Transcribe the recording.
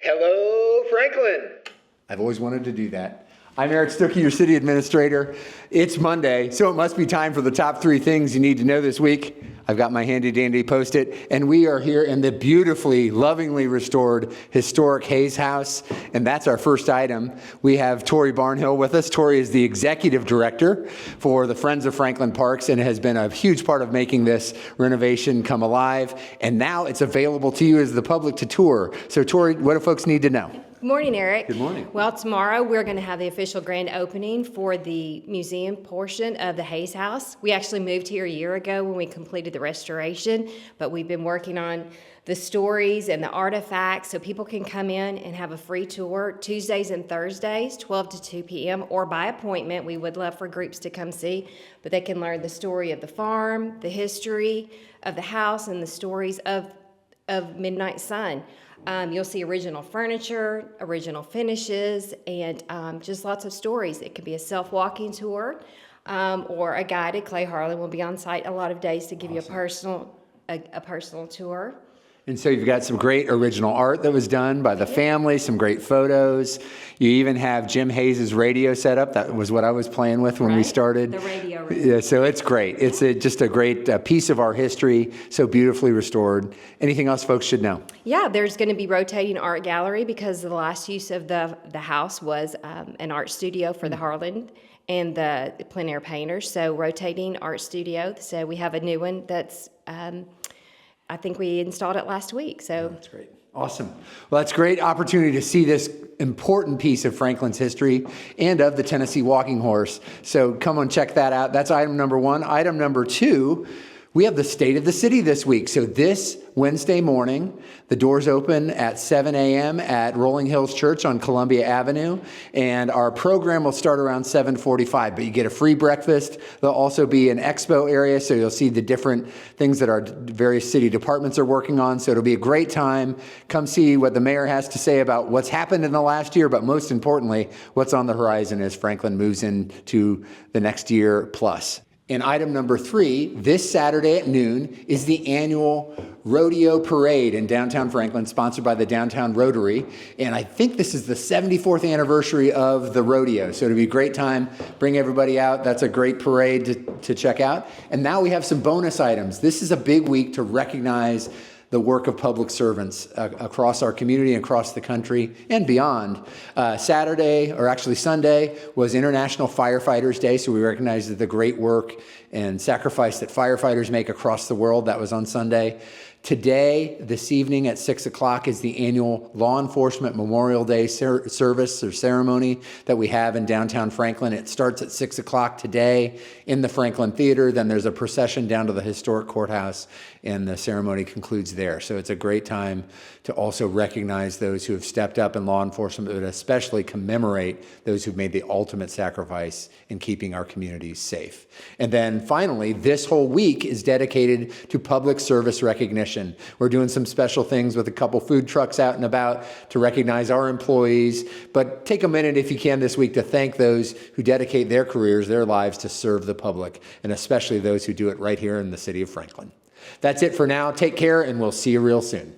Hello, Franklin. I've always wanted to do that. I'm Eric Stuckey, your city administrator. It's Monday, so it must be time for the top 3 things you need to know this week. I've got my handy dandy Post-it, and we are here in the beautifully, lovingly restored historic Hayes House, and that's our first item. We have Tori Barnhill with us. Tori is the executive director for the Friends of Franklin Parks and has been a huge part of making this renovation come alive, and now it's available to you as the public to tour. So Tori, what do folks need to know? Good morning, Eric. Good morning. Well, tomorrow we're going to have the official grand opening for the museum portion of the Hayes House. We actually moved here a year ago when we completed the restoration, but we've been working on the stories and the artifacts so people can come in and have a free tour Tuesdays and Thursdays, 12 to 2 p.m., or by appointment. We would love for groups to come see, but they can learn the story of the farm, the history of the house, and the stories of Midnight Sun. You'll see original furniture, original finishes, and just lots of stories. It could be a self-walking tour or a guided. Clay Harlan will be on site a lot of days to give you a personal tour. And so you've got some great original art that was done by the family, some great photos. You even have Jim Hayes' radio set up. That was what I was playing with when we started. The radio. Yeah, so it's great. It's just a great piece of our history, so beautifully restored. Anything else folks should know? Yeah, there's going to be rotating art gallery because the last use of the house was an art studio for the Harlan and the plein air painters. So rotating art studio. So we have a new one that's I think we installed it last week. So that's great. Awesome. Well, that's a great opportunity to see this important piece of Franklin's history and of the Tennessee Walking Horse. So come on, check that out. That's item number 1. Item number 2, we have the State of the City this week. So this Wednesday morning, the doors open at 7 a.m. at Rolling Hills Church on Columbia Avenue, and our program will start around 7:45, but you get a free breakfast. There'll also be an expo area, so you'll see the different things that our various city departments are working on, so it'll be a great time. Come see what the mayor has to say about what's happened in the last year, but most importantly, what's on the horizon as Franklin moves into the next year plus. And item number 3, this Saturday at noon is the annual Rodeo Parade in downtown Franklin, sponsored by the Downtown Rotary. And I think this is the 74th anniversary of the rodeo. So it'll be a great time. Bring everybody out. That's a great parade to check out. And now we have some bonus items. This is a big week to recognize the work of public servants across our community, across the country, and beyond. Saturday, or actually Sunday, was International Firefighters Day, so we recognize the great work and sacrifice that firefighters make across the world. That was on Sunday. Today, this evening at 6 o'clock, is the annual Law Enforcement Memorial Day service or ceremony that we have in downtown Franklin. It starts at 6 o'clock today in the Franklin Theater. Then there's a procession down to the historic courthouse, and the ceremony concludes there. So it's a great time to also recognize those who have stepped up in law enforcement, but especially commemorate those who've made the ultimate sacrifice in keeping our communities safe. And then finally, this whole week is dedicated to public service recognition. We're doing some special things with a couple food trucks out and about to recognize our employees, but take a minute if you can this week to thank those who dedicate their careers, their lives to serve the public, and especially those who do it right here in the city of Franklin. That's it for now. Take care, and we'll see you real soon.